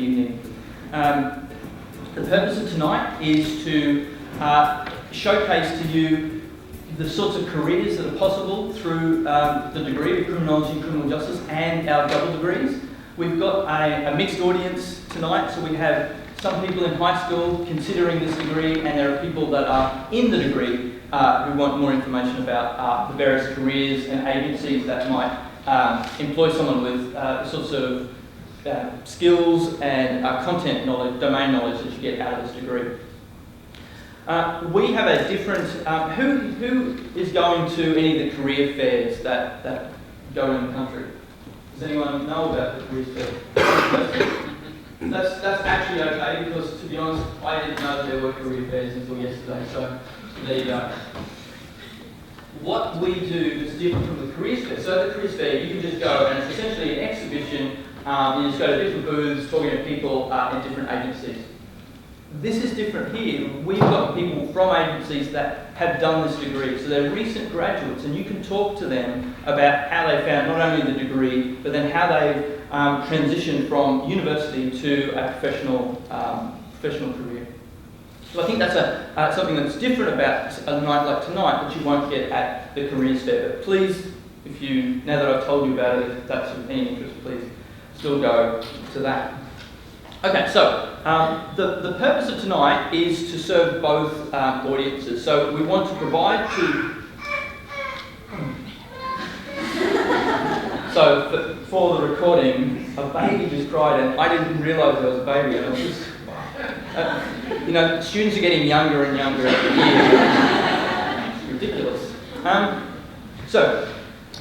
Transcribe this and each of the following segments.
evening. The purpose of tonight is to showcase to you the sorts of careers that are possible through the degree of Criminology and Criminal Justice and our double degrees. We've got a mixed audience tonight, so we have some people in high school considering this degree, and there are people that are in the degree who want more information about the various careers and agencies that might employ someone with the sorts of skills and content knowledge, domain knowledge that you get out of this degree. We have a different, who is going to any of the career fairs that go in the country? Does anyone know about the career fair? That's actually okay, because to be honest, I didn't know that there were career fairs until yesterday, so there you go. What we do is different from the careers fair. So the careers fair, you can just go and it's essentially an exhibition. You just go to different booths, talking to people in different agencies. This is different here. We've got people from agencies that have done this degree, so they're recent graduates, and you can talk to them about how they found not only the degree, but then how they've transitioned from university to a professional career. So I think that's something that's different about a night like tonight that you won't get at the careers fair. But please, now that I've told you about it, if that's of any interest, please still go to that. Okay, so the purpose of tonight is to serve both audiences. So we want to provide to... So for the recording, a baby just cried and I didn't realise there was a baby. And I was just, students are getting younger and younger every year. It's ridiculous. So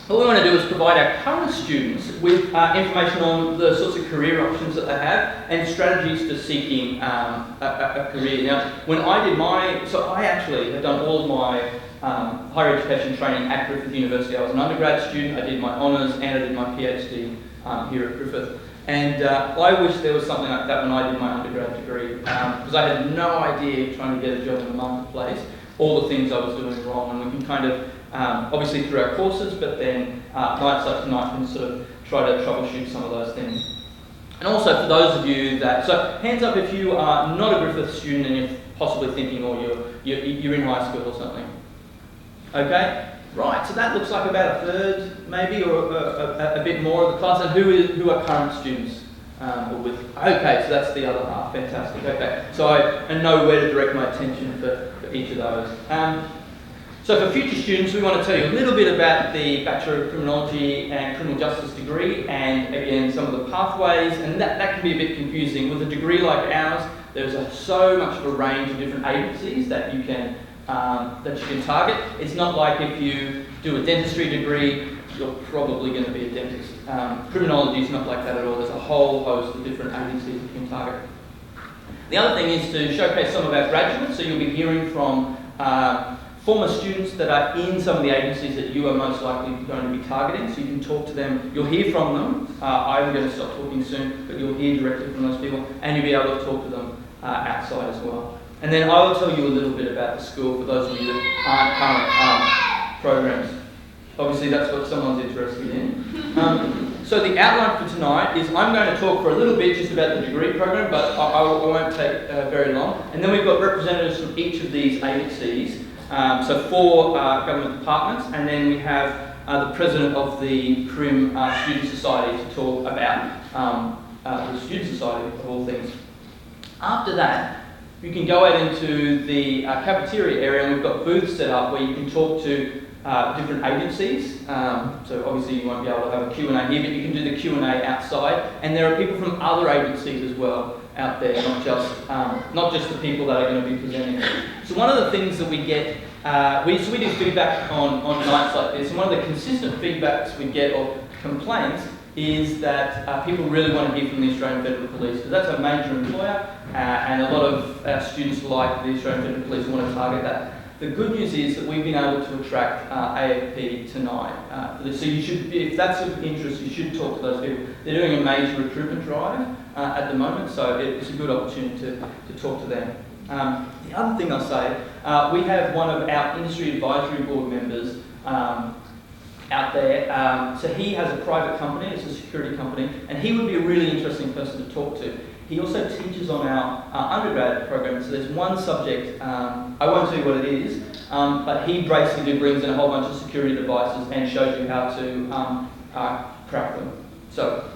what we want to do is provide our current students with information on the sorts of career options that they have and strategies for seeking a career. Now, when I did I actually have done all of my higher education training at Griffith University. I was an undergrad student, I did my honours and I did my PhD here at Griffith. And I wish there was something like that when I did my undergrad degree, because I had no idea trying to get a job in the marketplace, all the things I was doing wrong, and we can kind of, obviously through our courses, but then nights like tonight can sort of try to troubleshoot some of those things. And also for those of you that, so hands up if you are not a Griffith student and you're possibly thinking, or you're in high school or something. Okay, right, so that looks like about a third maybe, or a bit more of the class. And who are current students? Okay, so that's the other half, fantastic. Okay, so I know where to direct my attention for each of those. So for future students, we want to tell you a little bit about the Bachelor of Criminology and Criminal Justice degree, and again, some of the pathways, and that can be a bit confusing. With a degree like ours, there's so much of a range of different agencies that you can target. It's not like if you do a dentistry degree, you're probably going to be a dentist. Criminology is not like that at all. There's a whole host of different agencies you can target. The other thing is to showcase some of our graduates, so you'll be hearing from former students that are in some of the agencies that you are most likely going to be targeting, so you can talk to them. You'll hear from them. I'm going to stop talking soon, but you'll hear directly from those people, and you'll be able to talk to them outside as well. And then I will tell you a little bit about the school for those of you that aren't current programs. Obviously that's what someone's interested in. So the outline for tonight is I'm going to talk for a little bit just about the degree program, but I won't take very long. And then we've got representatives from each of these agencies, so 4 government departments, and then we have the president of the Crim Student Society to talk about the Student Society of all things. After that, you can go out into the cafeteria area, and we've got booths set up where you can talk to different agencies. So obviously you won't be able to have a Q&A here, but you can do the Q&A outside. And there are people from other agencies as well out there, not just the people that are going to be presenting. So one of the things that we get, we do feedback on nights like this, and one of the consistent feedbacks we get, or complaints, is that people really want to hear from the Australian Federal Police, because that's a major employer, and a lot of our students like the Australian Federal Police want to target that. The good news is that we've been able to attract AFP tonight for this. So you should, if that's of interest, you should talk to those people. They're doing a major recruitment drive at the moment, so it's a good opportunity to talk to them. The other thing I'll say, we have one of our industry advisory board members out there. So he has a private company, it's a security company, and he would be a really interesting person to talk to. he also teaches on our undergrad program. So there's one subject, I won't tell you what it is, but he basically brings in a whole bunch of security devices and shows you how to crack them. So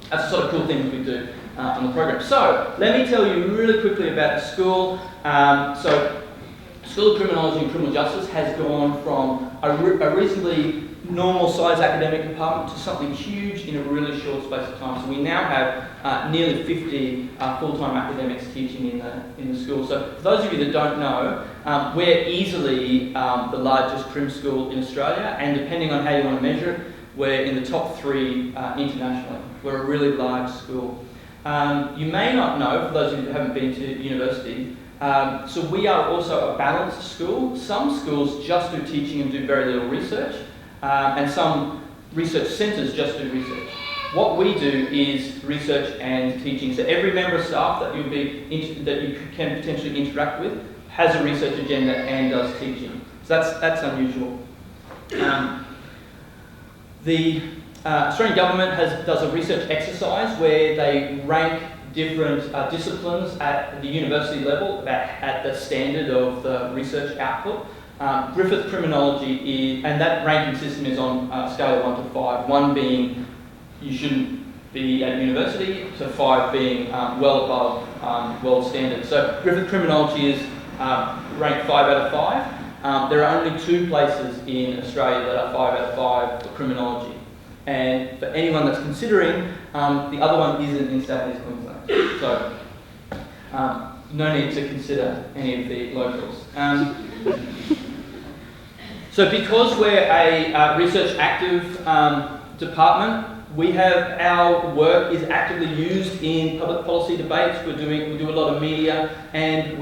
that's the sort of cool things we do on the program. So let me tell you really quickly about the school. So School of Criminology and Criminal Justice has gone from a reasonably normal size academic department to something huge in a really short space of time. So we now have nearly 50 full-time academics teaching in the school. So for those of you that don't know, we're easily the largest crim school in Australia, and depending on how you want to measure it, we're in the top 3 internationally. We're a really large school. You may not know, for those of you that haven't been to university, so we are also a balanced school. Some schools just do teaching and do very little research, and some research centres just do research. What we do is research and teaching. So every member of staff that you can potentially interact with has a research agenda and does teaching. So that's unusual. The Australian government does a research exercise where they rank different disciplines at the university level at the standard of the research output. Griffith Criminology is, and that ranking system is on a scale of 1 to 5, 1 being you shouldn't be at university, to 5 being well above world standard. So Griffith Criminology is ranked 5 out of 5. There are only 2 places in Australia that are 5 out of 5 for criminology. And for anyone that's considering, the other one isn't in South East Queensland. So no need to consider any of the locals. So because we're a research active department, our work is actively used in public policy debates. We do a lot of media, and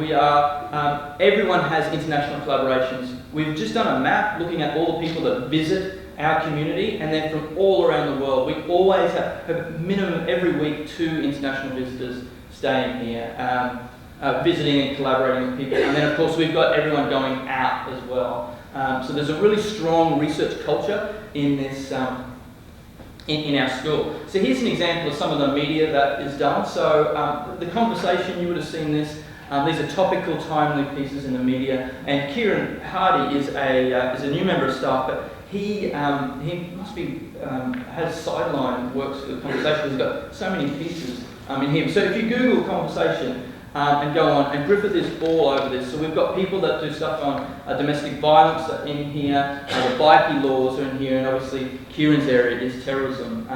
everyone has international collaborations. We've just done a map looking at all the people that visit our community, and then from all around the world. We always have a minimum every week 2 international visitors staying here, visiting and collaborating with people. And then of course we've got everyone going out as well. So there's a really strong research culture in this in our school. So here's an example of some of the media that is done. So the conversation, you would have seen this. These are topical, timely pieces in the media. And Kieran Hardy is a new member of staff, but he must be has sideline works for the conversation. He's got so many pieces in him. So if you Google conversation and go on, and Griffith is all over this. So we've got people that do stuff on domestic violence in here, the bikie laws are in here, and obviously Kieran's area is terrorism.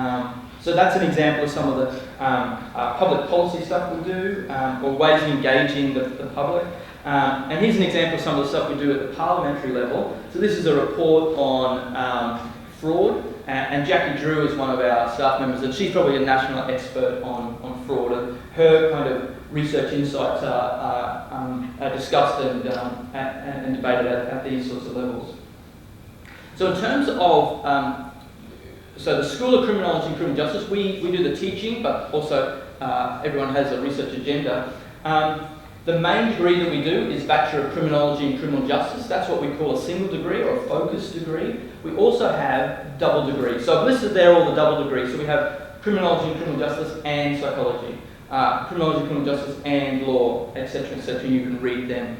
So that's an example of some of the public policy stuff we do, or ways of engaging the public. And here's an example of some of the stuff we do at the parliamentary level. So this is a report on fraud, and Jackie Drew is one of our staff members, and she's probably a national expert on fraud, and her kind of research insights are discussed and debated at these sorts of levels. So in terms of so the School of Criminology and Criminal Justice, we do the teaching, but also everyone has a research agenda. The main degree that we do is Bachelor of Criminology and Criminal Justice. That's what we call a single degree or a focused degree. We also have double degrees. So I've listed there all the double degrees. So we have Criminology and Criminal Justice and Psychology, Criminology, Criminal Justice and Law, etc., etc. You can read them.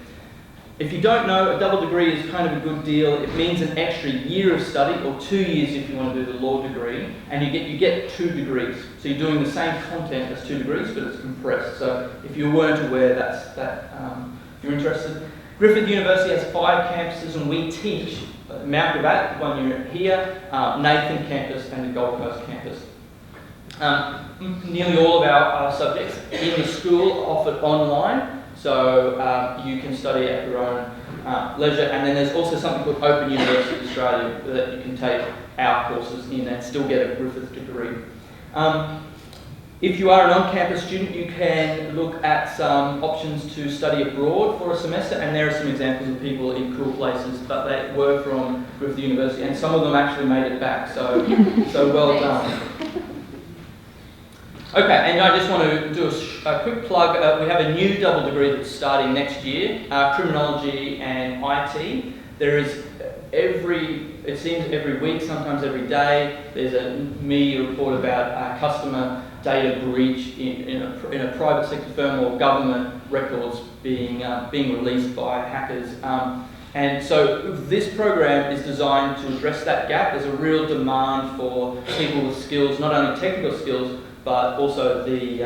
If you don't know, a double degree is kind of a good deal. It means an extra year of study, or 2 years if you want to do the law degree, and you get 2 degrees. So you're doing the same content as 2 degrees, but it's compressed. So if you weren't aware, if you're interested. Griffith University has 5 campuses, and we teach Mount Gravatt, the one you're here, Nathan campus, and the Gold Coast campus. Nearly all of our subjects in the school are offered online. So you can study at your own leisure, and then there's also something called Open University Australia that you can take our courses in and still get a Griffith degree. If you are an on-campus student, you can look at some options to study abroad for a semester, and there are some examples of people in cool places, but they were from Griffith University, and some of them actually made it back, so well done. Okay, and I just want to do a quick plug. We have a new double degree that's starting next year, Criminology and IT. There is it seems every week, sometimes every day, there's a media report about customer data breach in a private sector firm or government records being released by hackers. And so this program is designed to address that gap. There's a real demand for people with skills, not only technical skills, but also the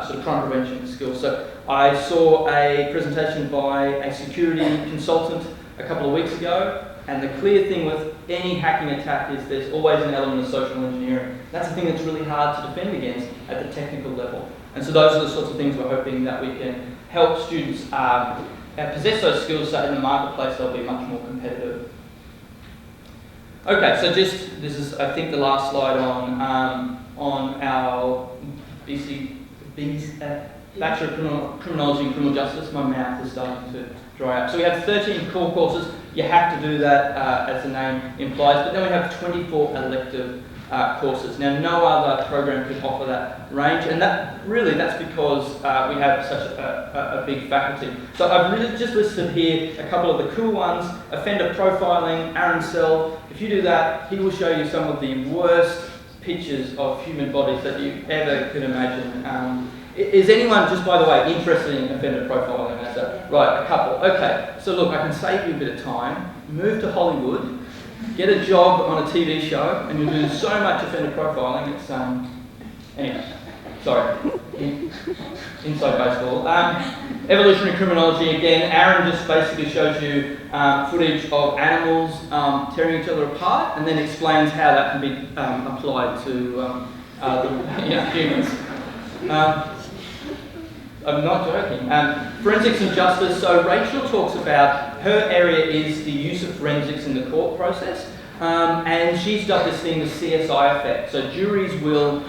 sort of crime prevention skills. So I saw a presentation by a security consultant a couple of weeks ago, and the clear thing with any hacking attack is there's always an element of social engineering. That's the thing that's really hard to defend against at the technical level. And so those are the sorts of things we're hoping that we can help students possess those skills so in the marketplace they'll be much more competitive. Okay, so this is I think the last slide on our Bachelor of Criminology and Criminal Justice. My mouth is starting to dry up. So we have 13 core courses. You have to do that as the name implies, but then we have 24 elective courses. Now, no other program could offer that range, and that's because we have such a big faculty. So I've really just listed here a couple of the cool ones. Offender profiling, Aaron Sell. If you do that, he will show you some of the worst pictures of human bodies that you ever could imagine. Is anyone, just by the way, interested in offender profiling? Right, a couple. Okay, so look, I can save you a bit of time. Move to Hollywood, get a job on a TV show, and you'll do so much offender profiling. It's anyway. Sorry, inside baseball. Evolutionary criminology again. Aaron just basically shows you footage of animals tearing each other apart, and then explains how that can be applied to humans. I'm not joking. Forensics and justice. So Rachel talks about her area is the use of forensics in the court process. And she's dubbed this thing the CSI effect. So juries will,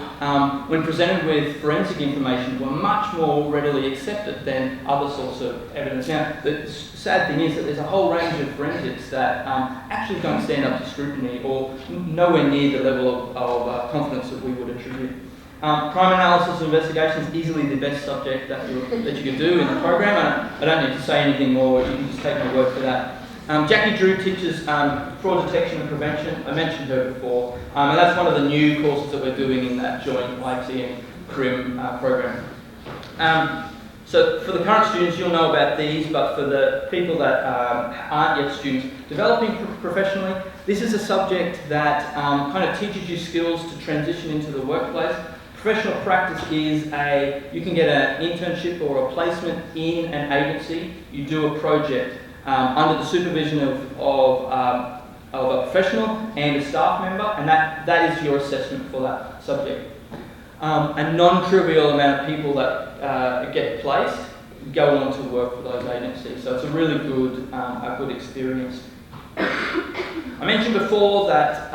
when presented with forensic information, will much more readily accept it than other sorts of evidence. Now, the sad thing is that there's a whole range of forensics that actually don't stand up to scrutiny or nowhere near the level of confidence that we would attribute. Crime analysis and investigation is easily the best subject that you can do in the program. I don't need to say anything more, you can just take my word for that. Jackie Drew teaches fraud detection and prevention. I mentioned her before, and that's one of the new courses that we're doing in that joint IT and Crim program. So for the current students, you'll know about these, but for the people that aren't yet students, developing professionally, this is a subject that kind of teaches you skills to transition into the workplace. Professional practice is you can get an internship or a placement in an agency. You do a project under the supervision of a professional and a staff member, and that is your assessment for that subject. A non-trivial amount of people that get placed go on to work for those agencies, so it's a really good experience. I mentioned before that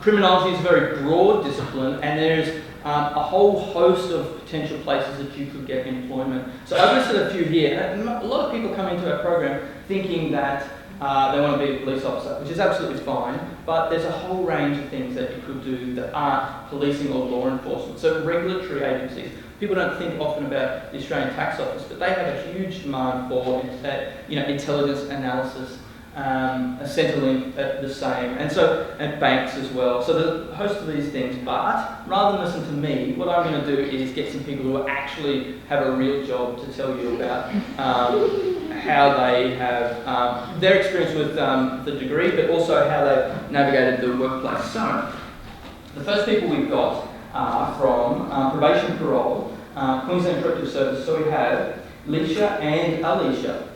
criminology is a very broad discipline, and there's a whole host of potential places that you could get employment. So I've listed a few here. A lot of people come into our program thinking that they want to be a police officer, which is absolutely fine, but there's a whole range of things that you could do that aren't policing or law enforcement. So regulatory agencies, people don't think often about the Australian Tax Office, but they have a huge demand for intelligence analysis. Centrelink the same, and banks as well. So there's a host of these things, but rather than listen to me, what I'm going to do is get some people who actually have a real job to tell you about how they have their experience with the degree, but also how they've navigated the workplace. So the first people we've got are from Probation Parole, Queensland Corrective Service. So we have Leisha and Alicia.